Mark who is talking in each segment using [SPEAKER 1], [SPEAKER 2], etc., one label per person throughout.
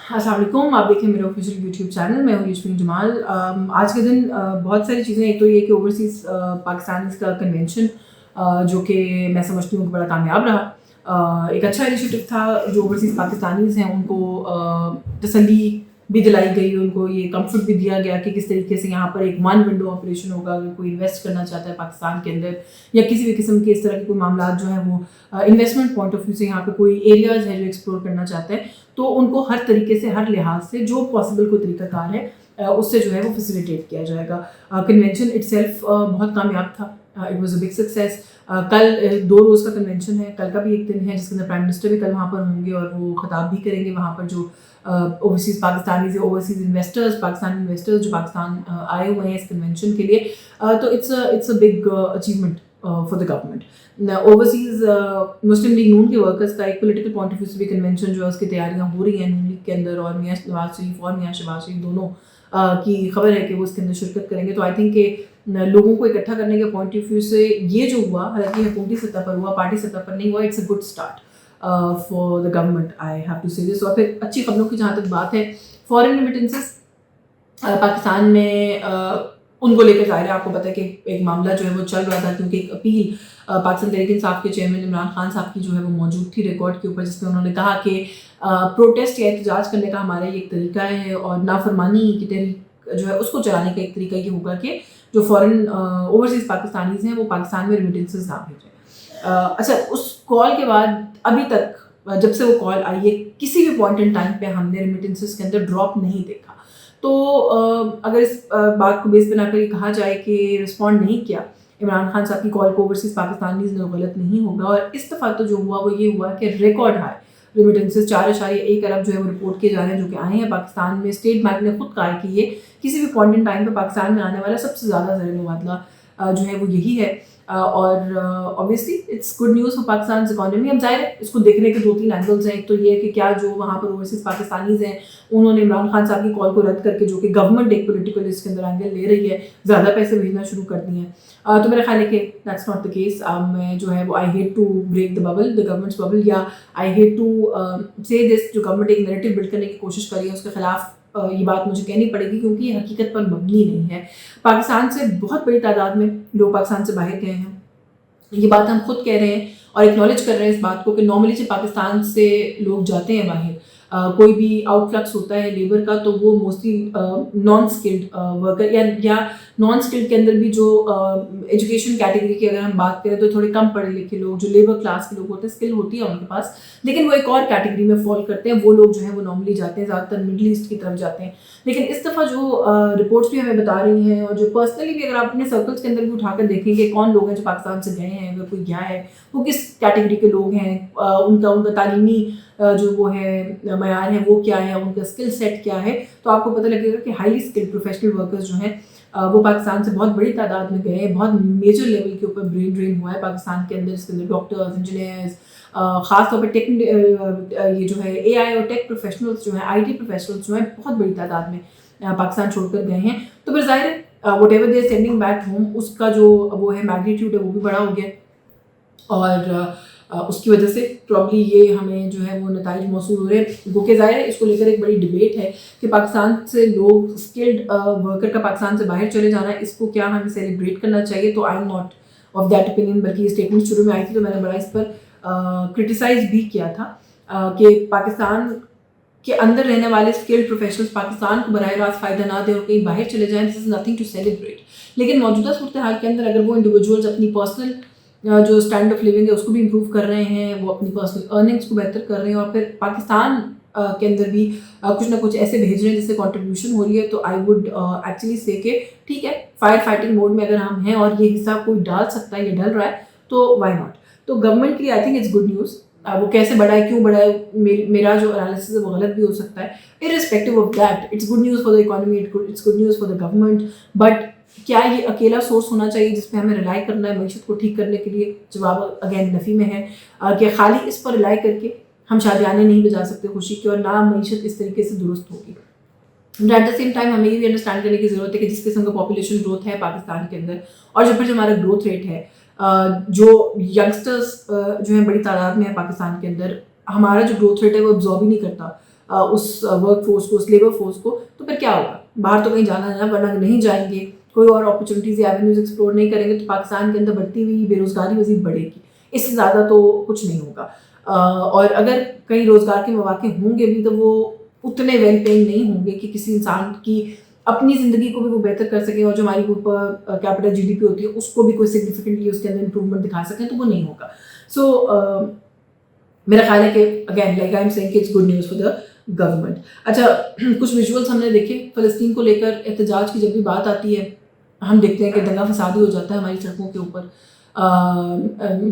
[SPEAKER 1] अस्सलाम वालेकुम, आप देखें मेरे ऑफिशियल यूट्यूब चैनल। मैं हूँ यशमीन जमाल। आज के दिन बहुत सारी चीज़ें, एक तो ये कि ओवरसीज़ पाकिस्तानीज़ का कन्वेंशन जो कि मैं समझती हूँ कि बड़ा कामयाब रहा। एक अच्छा इनिशिएटिव था। जो ओवरसीज़ पाकिस्तानीज़ हैं उनको तसल्ली भी दिलाई गई, उनको ये कम्फर्ट भी दिया गया कि किस तरीके से यहाँ पर एक वन विंडो ऑपरेशन होगा। अगर कोई इन्वेस्ट करना चाहता है पाकिस्तान के अंदर या किसी भी किस्म के इस तरह के कोई मामला जो है वो इन्वेस्टमेंट पॉइंट ऑफ व्यू से यहाँ पे कोई एरियाज़ है जो एक्सप्लोर करना चाहते हैं, तो उनको हर तरीके से, हर लिहाज से जो पॉसिबल कोई तरीकाकार है उससे जो है वो फैसिलिटेट किया जाएगा। कन्वेंशन इटसेल्फ बहुत कामयाब था। It was a big success. कल 2 रोज़ का कन्वेंशन है, कल का भी एक दिन है जिसके अंदर प्राइम मिनिस्टर भी कल वहाँ पर होंगे और वो खिताब भी करेंगे वहाँ पर जो overseas Pakistanis, overseas investors, Pakistani investors जो पाकिस्तान आए हुए हैं इस कन्वेंशन के लिए। तो it's a big achievement for the government. Overseas Muslim League Noon के वर्कर्स का एक पॉलिटिकल पॉइंट ऑफ व्यू से भी कन्वेंशन जो है उसकी तैयारियां हो रही हैं नून लीग के अंदर, और मियां नवाज शरीफ और मियां शहबाज शरीफ दोनों की खबर है कि वो इसके अंदर शिरकत करेंगे। तो आई थिंक कि लोगों को इकट्ठा करने के पॉइंट ऑफ व्यू से ये जो हुआ, हालांकि हुकूमती सतह पर हुआ, पार्टी सतह पर नहीं हुआ, it's a good start for the government, I have to say this. और फिर अच्छी खबरों की जहाँ तक बात है, फॉरेन रेमिटेंसेस पाकिस्तान में उनको लेकर ज़ाहिर है आपको पता है कि एक मामला जो है वो चल रहा था, क्योंकि एक अपील पाकिस्तान तहरीक इंसाफ के चेयरमैन इमरान खान साहब की जो है वो मौजूद थी रिकॉर्ड के ऊपर, जिसमें उन्होंने कहा कि प्रोटेस्ट या एहतजाज करने का हमारा ये एक तरीका है और नाफरमानी की तहरीक जो है उसको चलाने का एक तरीका ये होगा कि जो फॉरेन ओवरसीज़ पाकिस्तानीज़ हैं वो पाकिस्तान में रेमिटेंसेस ना भेजें। अच्छा, उस कॉल के बाद अभी तक जब से वो कॉल आई है, किसी भी पॉइंट इन टाइम पे हमने रेमिटेंसेस के अंदर ड्रॉप नहीं देखा। तो अगर इस बात को बेस बनाकर ये कहा जाए कि रिस्पॉन्ड नहीं किया इमरान खान साहब की कॉल को ओवरसीज़ पाकिस्तानीज़ ने, गलत नहीं होगा। और इस दफ़ा तो जो हुआ वो ये हुआ कि रिकॉर्ड हाई रेमिटेंसेस 4.1 अरब जो है वो रिपोर्ट किए जा रहे हैं जो कि आए हैं पाकिस्तान में। स्टेट बैंक ने खुद कहा कि ये किसी भी पॉइंट इन टाइम पर पाकिस्तान में आने वाला सबसे ज़्यादा ज़र मुबादला जो है वो यही है। और obviously it's good news for Pakistan economy. अब जाहिर है इसको देखने के 2-3 एंगल्स हैं। एक तो ये है कि क्या जो वहाँ पर ओवरसीज़ पाकिस्तानीज़ हैं उन्होंने इमरान खान साहब की कॉल को रद्द करके, जो कि गवर्नमेंट एक पॉलिटिकल इसके अंदर एंगल ले रही है, ज़्यादा पैसे भेजना शुरू कर दिए हैं। तो मेरा ख्याल है कि दैट्स नॉट द केस। मैं जो है वो I hate to break the bubble, the government's bubble, या I hate to say this. जो गवर्नमेंट एक नैरेटिव बिल्ड करने की कोशिश कर रही है उसके खिलाफ ये बात मुझे कहनी पड़ेगी, क्योंकि ये हकीकत पर मबनी नहीं है। पाकिस्तान से बहुत बड़ी तादाद में लोग पाकिस्तान से बाहर गए हैं, ये बात हम खुद कह रहे हैं और एक्नॉलेज कर रहे हैं इस बात को कि नॉर्मली जब पाकिस्तान से लोग जाते हैं बाहर, कोई भी आउटफ्लक्स होता है लेबर का, तो वो मोस्टली नॉन स्किल्ड वर्कर या नॉन स्किल्ड के अंदर भी जो एजुकेशन कैटेगरी की अगर हम बात करें तो थोड़े कम पढ़े लिखे लोग, जो लेबर क्लास के लोग होते हैं, स्किल होती है उनके पास, लेकिन वो एक और कैटेगरी में फॉल करते हैं। वो लोग जो है वो नॉर्मली जाते हैं ज़्यादातर मिडल ईस्ट की तरफ जाते हैं। लेकिन इस दफ़ा जो रिपोर्ट्स भी हमें बता रही हैं, और जो पर्सनली भी अगर आप अपने सर्कल्स के अंदर भी उठाकर देखेंगे कौन लोग हैं जो पाकिस्तान से गए हैं, अगर कोई गया है वो किस कैटेगरी के लोग हैं, उनका तालीमी जो वो है मयार है वो क्या है, उनका स्किल सेट क्या है, तो आपको पता लगेगा कि हाईली स्किल्ड प्रोफेशनल वर्कर्स जो हैं वो पाकिस्तान से बहुत बड़ी तादाद में गए हैं। बहुत मेजर लेवल के ऊपर ब्रेन ड्रेन हुआ है पाकिस्तान के अंदर, जिसके अंदर डॉक्टर्स, इंजीनियर्स, ख़ास तौर पर ये जो है AI और टेक प्रोफेशनल्स जो हैं, IT प्रोफेशनल्स जो हैं, बहुत बड़ी तादाद में पाकिस्तान छोड़कर गए हैं। तो फिर ज़ाहिर है whatever they are sending back home, उसका जो वो है मैग्नीट्यूड है वो भी बड़ा हो गया, और उसकी वजह से प्रॉब्ली ये हमें जो है वो नताइज मौसूल हो रहे हैं। गो के ज़ाहिर है इसको लेकर एक बड़ी डिबेट है कि पाकिस्तान से लोग, स्किल्ड वर्कर का पाकिस्तान से बाहर चले जाना, इसको क्या हमें सेलिब्रेट करना चाहिए। तो I am not of that opinion, बल्कि ये स्टेटमेंट शुरू में आई थी तो मैंने बड़ा इस पर क्रिटिसाइज भी किया था कि पाकिस्तान के अंदर रहने वाले स्किल्ड प्रोफेशनल्स पाकिस्तान को बराह रास्त फ़ायदा ना दें और कहीं बाहर चले जाएं, this is nothing to celebrate. लेकिन मौजूदा सूरत हाल के अंदर अगर वो इंडिविजुअल्स अपनी पर्सनल जो स्टैंड ऑफ लिविंग है उसको भी इम्प्रूव कर रहे हैं, वो अपनी पर्सनल अर्निंग्स को बेहतर कर रहे हैं, और फिर पाकिस्तान के अंदर भी कुछ ना कुछ ऐसे भेज रहे हैं जिससे कंट्रीब्यूशन हो रही है, तो आई वुड एक्चुअली से कि ठीक है, फायर फाइटिंग मोड में अगर हम हैं और ये हिस्सा कोई डाल सकता है, ये डल रहा है, तो वाई नॉट। तो गवर्नमेंट के लिए I think it's good news. वो कैसे बढ़ा है, क्यों बढ़ा है, मेरा जो एनालिसिस है वो गलत भी हो सकता है। Irrespective of that, it's good news for the economy, it's good news for the government. But क्या ये अकेला सोर्स होना चाहिए जिस पे हमें रिलाई करना है मीशत को ठीक करने के लिए? जवाब अगेन नफ़ी में है कि खाली इस पर रिलाई करके हम शादियाने नहीं बजा सकते खुशी की, और ना मीशत इस तरीके से दुरुस्त होगी। एट द सेम टाइम हमें ये भी अंडरस्टैंड करने की ज़रूरत है कि जिस किस्म का पॉपुलेशन ग्रोथ है पाकिस्तान के अंदर, और जो हमारा ग्रोथ रेट है, जो यंगस्टर्स जो है बड़ी तादाद में है पाकिस्तान के अंदर, हमारा जो ग्रोथ रेट है वो एब्जॉर्ब ही नहीं करता اس ورک فورس کو, اس لیبر فورس کو, تو پھر کیا ہوگا؟ باہر تو کہیں جانا ہے نا, ورنہ نہیں جائیں گے, کوئی اور اپرچونیٹیز یا ایونیوز ایکسپلور نہیں کریں گے, تو پاکستان کے اندر بڑھتی ہوئی بے روزگاری مزید بڑھے گی. اس سے زیادہ تو کچھ نہیں ہوگا. اور اگر کہیں روزگار کے مواقع ہوں گے بھی تو وہ اتنے ویل پیئنگ نہیں ہوں گے کہ کسی انسان کی اپنی زندگی کو بھی وہ بہتر کر سکیں, اور جو ہماری اوپر کیپٹل جی ڈی پی ہوتی ہے اس کو بھی کوئی سگنیفیکنٹلی اس کے اندر امپروومنٹ دکھا سکیں, تو وہ نہیں ہوگا. سو میرا خیال ہے کہ again like I am seeing کہ it's good news for the government. اچھا, کچھ ویژولس ہم نے دیکھے فلسطین کو لے کر. احتجاج کی جب بھی بات آتی ہے ہم دیکھتے ہیں کہ دنگا فساد ہی ہو جاتا ہے ہماری سڑکوں کے اوپر.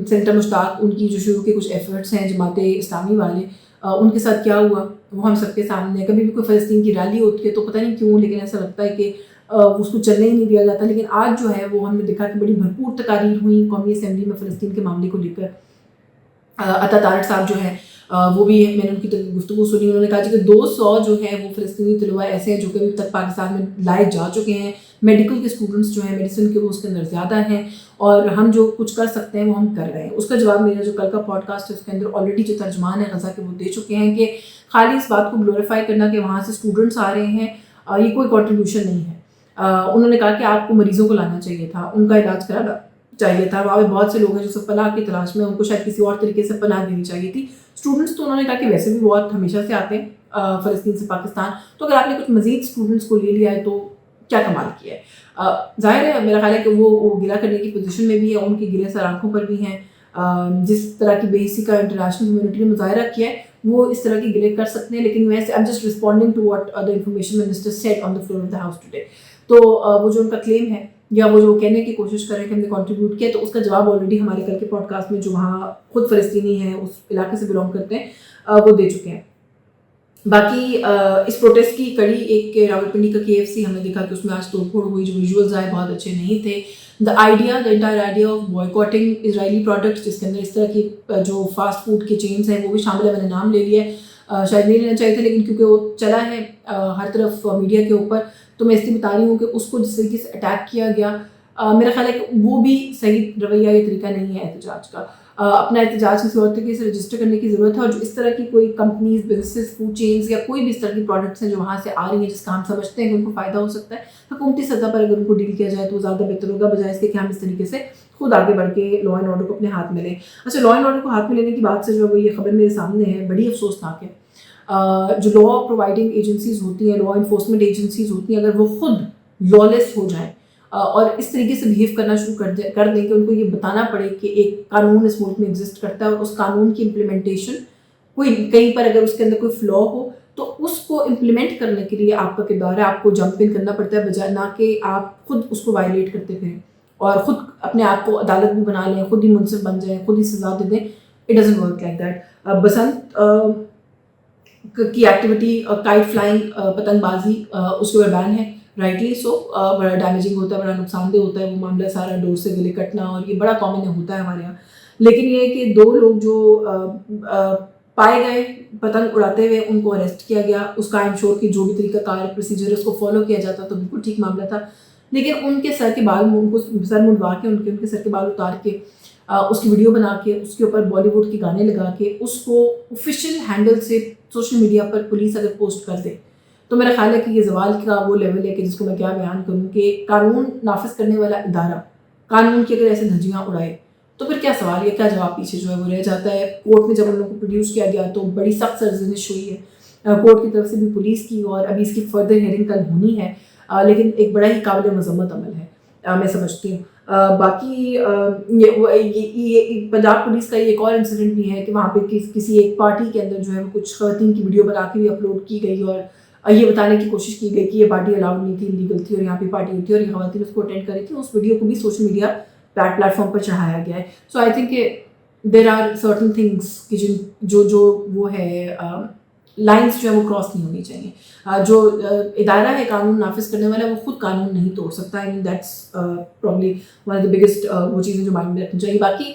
[SPEAKER 1] سینیٹر مشتاق ان کی جو شروع کے کچھ ایفرٹس ہیں جماعت اسلامی والے, ان کے ساتھ کیا ہوا وہ ہم سب کے سامنے. کبھی بھی کوئی فلسطین کی ریلی ہوتی ہے تو پتہ نہیں کیوں لیکن ایسا لگتا ہے کہ اس کو چلنے ہی نہیں دیا جاتا. لیکن آج جو ہے وہ ہم نے دیکھا کہ بڑی بھرپور تقاریر ہوئی قومی اسمبلی میں فلسطین کے معاملے کو لے کر. عطا طارق صاحب جو ہیں وہ بھی, میں نے ان کی گفتگو سنی, انہوں نے کہا کہ 200 جو ہے وہ فلسطینی طلباء ایسے ہیں جو کہ ابھی تک پاکستان میں لائے جا چکے ہیں. میڈیکل کے اسٹوڈنٹس جو ہیں میڈیسن کے وہ اس کے اندر زیادہ ہیں, اور ہم جو کچھ کر سکتے ہیں وہ ہم کر رہے ہیں. اس کا جواب میرا جو کل کا پوڈ کاسٹ ہے اس کے اندر آلریڈی جو ترجمان ہے غزہ کے وہ دے چکے ہیں کہ خالی اس بات کو گلوریفائی کرنا کہ وہاں سے اسٹوڈنٹس آ رہے ہیں یہ کوئی کنٹریبیوشن نہیں ہے. انہوں نے کہا کہ آپ کو مریضوں کو لانا چاہیے تھا, ان کا علاج کرانا چاہیے تھا. وہاں پہ بہت سے لوگ ہیں جو سب پناہ کی تلاش میں, ان کو شاید کسی اور طریقے سے پناہ دینی چاہیے تھی. اسٹوڈنٹس تو انہوں نے کہا کہ ویسے بھی بہت ہمیشہ سے آتے ہیں فلسطین سے پاکستان, تو اگر آپ نے کچھ مزید اسٹوڈنٹس کو لے لیا ہے تو کیا کمال کیا ہے. ظاہر ہے میرا خیال ہے کہ وہ گلا کرنے کی پوزیشن میں بھی ہے, ان کے گلے سر آنکھوں پر بھی ہیں. جس طرح کی بے حسی کا انٹرنیشنل کمیونٹی نے مظاہرہ کیا ہے وہ اس طرح کے گلے کر سکتے ہیں. لیکن میں I'm just responding to what the information minister said on the floor of the house today. تو وہ جو ان کا کلیم ہے یا وہ جو کہنے کی کوشش کر رہے ہیں کہ ہم نے کنٹریبیوٹ کیا, تو اس کا جواب آلریڈی ہمارے کل کے پوڈ کاسٹ میں جو وہاں خود فلسطینی ہیں اس علاقے سے بلانگ کرتے ہیں وہ دے چکے ہیں. باقی اس پروٹیسٹ کی کڑی ایک راولپنڈی کا KFC ہم نے دیکھا کہ اس میں آج توڑ پھوڑ ہوئی. جو ویژولز آئے بہت اچھے نہیں تھے. The entire idea of boycotting Israeli products, جس کے اندر اس طرح کی جو فاسٹ فوڈ کے چینز ہیں وہ بھی شامل ہے. میں نے نام لے لیا ہے, شاید نہیں لینا چاہیے تھا لیکن کیونکہ وہ چلا ہے ہر طرف میڈیا کے اوپر, تو میں اس لیے بتا رہی ہوں کہ اس کو جس طریقے سے اٹیک کیا گیا میرا خیال ہے کہ وہ بھی صحیح رویہ یا طریقہ نہیں ہے احتجاج کا. اپنا احتجاج کسی اور طریقے سے رجسٹر کرنے کی ضرورت ہے. اور جو اس طرح کی کوئی کمپنیز, بزنسز, فوڈ چینز یا کوئی بھی اس طرح کی پروڈکٹس ہیں جو وہاں سے آ رہی ہیں جس کا ہم سمجھتے ہیں کہ ان کو فائدہ ہو سکتا ہے, حکومتی سطح پر اگر ان کو ڈیل کیا جائے تو زیادہ بہتر ہوگا, بجائے اس کے کہ ہم اس طریقے سے خود آگے بڑھ کے لا اینڈ آرڈر کو اپنے ہاتھ میں لیں. اچھا, لا اینڈ آرڈر کو ہاتھ میں لینے کی بات سے جو ہے وہ یہ خبر میرے سامنے ہے, بڑی افسوسناک ہے. جو لا پرووائڈنگ ایجنسیز ہوتی ہیں, لا انفورسمنٹ ایجنسیز ہوتی ہیں, اگر وہ خود لا لیس ہو جائیں اور اس طریقے سے بہیو کرنا شروع کر دیں کہ ان کو یہ بتانا پڑے کہ ایک قانون اس ملک میں ایگزسٹ کرتا ہے اور اس قانون کی امپلیمنٹیشن کوئی کہیں پر اگر اس کے اندر کوئی فلا ہو تو اس کو امپلیمنٹ کرنے کے لیے آپ کا کردار ہے, آپ کو جمپ ان کرنا پڑتا ہے, بجائے نہ کہ آپ خود اس کو وائلیٹ کرتے پھریں اور خود اپنے آپ کو عدالت بھی بنا لیں, خود ہی منصف بن جائیں, خود ہی سزا دے دیں. It doesn't work like that. Basant کی ایکٹیویٹی کائٹ فلائنگ, پتنگ بازی, اس کے اوپر بین ہے, رائٹلی سو. بڑا ڈیمیجنگ ہوتا ہے, بڑا نقصان دہ ہوتا ہے وہ معاملہ سارا, ڈور سے گلے کٹنا, اور یہ بڑا کامن ہوتا ہے ہمارے یہاں. لیکن یہ ہے کہ 2 لوگ جو پائے گئے پتنگ اڑاتے ہوئے ان کو اریسٹ کیا گیا. اس کا ایم شور کہ جو بھی طریقہ کار پروسیجر ہے اس کو فالو کیا جاتا تو بالکل ٹھیک معاملہ تھا. لیکن ان کے سر کے بال, ان کو سر منڈوا کے ان کے سر کے بال اتار کے اس کی ویڈیو بنا کے اس کے اوپر بالی ووڈ کے گانے لگا کے اس کو آفیشیل ہینڈل سے سوشل میڈیا پر پولیس اگر پوسٹ کر دے تو میرا خیال ہے کہ یہ زوال کا وہ لیول ہے کہ جس کو میں کیا بیان کروں کہ قانون نافذ کرنے والا ادارہ قانون کی اگر ایسے دھجیاں اڑائے تو پھر کیا سوال ہے, کیا جواب پیچھے جو ہے وہ رہ جاتا ہے. کورٹ میں جب ان لوگوں کو پروڈیوس کیا گیا تو بڑی سخت سرزنش ہوئی ہے کورٹ کی طرف سے بھی, پولیس کی, اور ابھی اس کی فردر ہیئرنگ کل ہونی ہے. لیکن ایک بڑا ہی قابل مذمت عمل ہے میں سمجھتی ہوں. باقی یہ پنجاب پولیس کا ایک اور انسیڈنٹ بھی ہے کہ وہاں پہ کسی ایک پارٹی کے اندر جو ہے وہ کچھ خواتین کی ویڈیو بنا کے بھی اپلوڈ کی گئی اور یہ بتانے کی کوشش کی گئی کہ یہ پارٹی الاؤڈ نہیں تھی, انلیگل تھی, اور یہاں پہ پارٹی ہوئی تھی اور یہ خواتین اس کو اٹینڈ کر رہی تھی. اس ویڈیو کو بھی سوشل میڈیا پلیٹ فارم پر چڑھایا گیا ہے. سو آئی تھنک کہ دیر آر سرٹن تھنگس کہ جو وہ ہے لائنس جو ہے وہ کراس نہیں ہونی چاہیے. جو ادارہ ہے قانون نافذ کرنے والا وہ خود قانون نہیں توڑ سکتا. I mean that's probably one of the biggest وہ چیزیں جو مائنڈ میں رکھنی چاہیے. باقی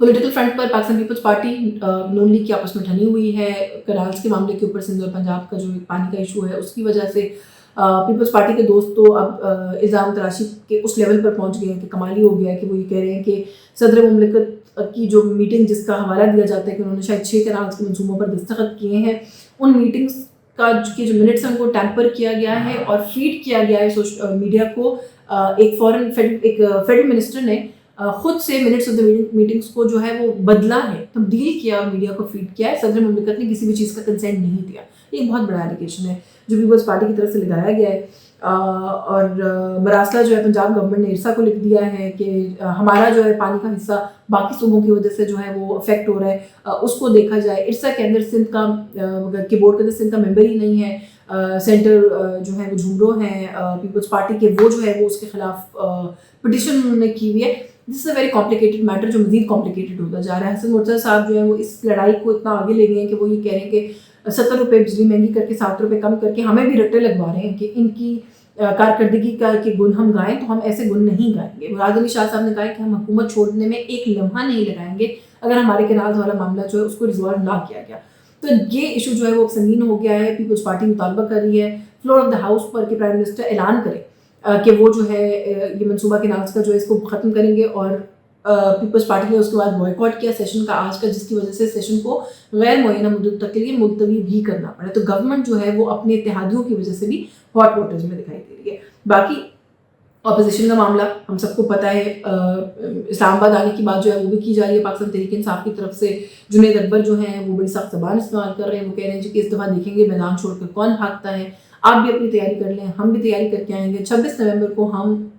[SPEAKER 1] پولیٹیکل فرنٹ پر پاکستان پیپلز پارٹی نون لیگ کی آپس میں ٹھنی ہوئی ہے کنالس کے معاملے کے اوپر. سندھ اور پنجاب کا جو پانی کا ایشو ہے اس کی وجہ سے پیپلز پارٹی کے دوست تو اب الزام تراشی کے اس لیول پر پہنچ گئے ہیں کہ کمالی ہو گیا ہے کہ وہ یہ کہہ رہے ہیں کہ صدر مملکت کی جو میٹنگ جس کا حوالہ دیا جاتا ہے کہ انہوں نے شاید 6 کنالس کے منصوبوں پر دستخط کیے ہیں उन मीटिंग्स के जो मिनट्स हैं उनको टैम्पर किया गया है और फीड किया गया है मीडिया को। एक फेडरल मिनिस्टर ने खुद से मिनट्स ऑफ द मीटिंग्स को जो है वो बदला है, तब्दील किया और मीडिया को फीड किया है। सदर मुमलिकत ने किसी भी चीज़ का कंसेंट नहीं दिया। ये बहुत बड़ा एलिगेशन है जो पीपल्स पार्टी की तरफ से लगाया गया है। और मरासला जो है पंजाब गवर्नमेंट ने इरसा को लिख दिया है कि हमारा जो है पानी का हिस्सा बाकी सूबों की वजह से जो है वो अफेक्ट हो रहा है, उसको देखा जाए। इरसा के अंदर सिंध का के बोर्ड के अंदर सिंध का मेंबर ही नहीं है। सेंटर जो है वो झुमरो हैं पीपल्स पार्टी के, वो जो है वो उसके खिलाफ पिटिशन उन्होंने की हुई है। This is a very complicated matter जो मज़ीद कॉम्प्लिकेटेड होता जा रहा है। हसन मुर्तज़ा साहब जो है वो इस लड़ाई को इतना आगे ले गए हैं कि वो ये कह रहे हैं कि 70 रुपये बिजली महंगी करके 7 रुपये कम करके हमें भी रट्टे लगवा रहे हैं कि इनकी कारकर्दगी के गुण हम गाएं, तो हम ऐसे गुण नहीं गाएंगे। मुराद अली शाह साहब ने कहा कि हम हुकूमत छोड़ने में एक लम्हा नहीं लगाएंगे अगर हमारे केनाल्स वाला मामला जो है उसको रिजॉल्व ना किया गया। तो ये इशू जो है वो संगीन हो गया है। पीपल्स पार्टी मुतालबा कर रही है फ्लोर ऑफ द हाउस पर कि प्राइम मिनिस्टर ऐलान करे कि वो जो है ये मनसूबा केनाल्स का जो है इसको ख़त्म करेंगे। और पीपल्स पार्टी ने उसके बाद बॉयकॉट किया सेशन का आज का, जिसकी वजह से सेशन को गैर मुअय्यना मुद्दत तक के लिए मुलतवी भी करना पड़ा। तो गवर्नमेंट जो है वो अपने इत्तेहादियों की वजह से भी हॉट वाटर्स में दिखाई दे रही है। बाकी अपोजिशन का मामला हम सबको पता है, इस्लामाबाद आने की बात जो है वो भी की जा रही है पाकिस्तान तहरीक इंसाफ की तरफ से। जुनैद अकबर जो हैं वो बड़ी सख्त ज़बान इस्तेमाल कर रहे हैं। वो कह रहे हैं कि इस दफ़ा देखेंगे मैदान छोड़कर कौन भागता है। आप भी अपनी तैयारी कर लें, हम भी तैयारी करके आएंगे। 26 नवंबर को हम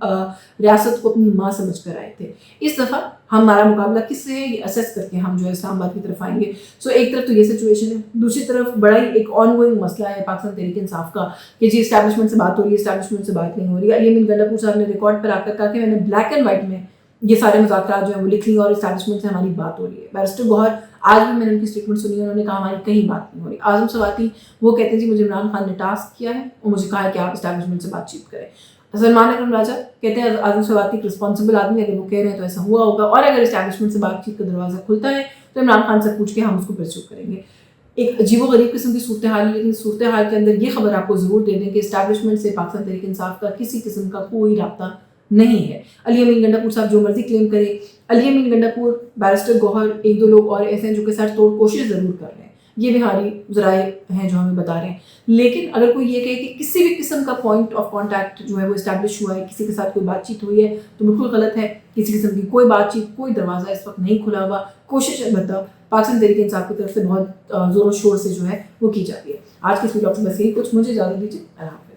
[SPEAKER 1] रियासत को अपनी माँ समझ कर आए थे। इस दफ़ा हमारा मुकाबला किससे है ये असेस करके हम जो है इस्लामाबाद की तरफ आएंगे। सो एक तरफ तो ये सिचुएशन है, दूसरी तरफ बड़ा ही एक ऑन गोइंग मसला है पाकिस्तान तहरीक इंसाफ का कि जी इस्टेब्लिशमेंट से बात हो रही है, इस्टेब्लिशमेंट से बात नहीं हो रही। अली अमीन गंडापुर साहब ने रिकॉर्ड पर आकर कहा कि मैंने ब्लैक एंड वाइट में ये सारे मुज़ाकरात जो है वो लिख ली और इस्टेब्लिशमेंट से हमारी बात हो रही है। बैरिस्टर गौहर आज भी मैंने उनकी स्टेटमेंट सुनी है, उन्होंने कहा हमारी कहीं बात नहीं हो रही। आज़म सवाती वो कहते हैं जी मुझे इमरान खान ने टास्क किया है और मुझे कहा है कि आप इस्टेब्लिशमेंट से बातचीत करें। सलमान अकरम राजा कहते हैं आज़म सवाती एक रिस्पॉन्सिबल आदमी, अगर वो कह रहे हैं तो ऐसा हुआ होगा, और अगर इस्टेब्लिशमेंट से बातचीत का दरवाज़ा खुलता है तो इमरान खान से पूछ के हम उसको परस्यू करेंगे। एक अजीब गरीब किस्म की सूरत हाल है, लेकिन सूरत हाल के अंदर ये खबर आपको ज़रूर दे दें कि इस्टेब्लिशमेंट से पाकिस्तान तहरीक इंसाफ का किसी किस्म का कोई राब्ता नहीं है। अली अमीन गंडापुर साहब जो मर्जी क्लेम करे, अली अमीन गंडापुर, बैरिस्टर गौहर, एक दो लोग और ऐसे हैं जो कि सर तोड़ कोशिश ज़रूर कर रहे हैं, ये भी हमारी ज़राए हैं जो हमें बता रहे हैं। लेकिन अगर कोई ये कहे कि किसी भी किस्म का पॉइंट ऑफ कॉन्टैक्ट जो है वो इस्टेब्लिश हुआ है, किसी के साथ कोई बातचीत हुई है, तो बिल्कुल गलत है। किसी किस्म की कोई बातचीत, कोई दरवाज़ा इस वक्त नहीं खुला हुआ। कोशिश अलबत्ता पाकिस्तान तहरीक इंसाफ की तरफ से बहुत ज़ोर शोर से जो है वो की जाती है। आज की इस वीडियो में बस यही कुछ, मुझे इजाज़त दीजिए। अल्लाह हाफ़िज़।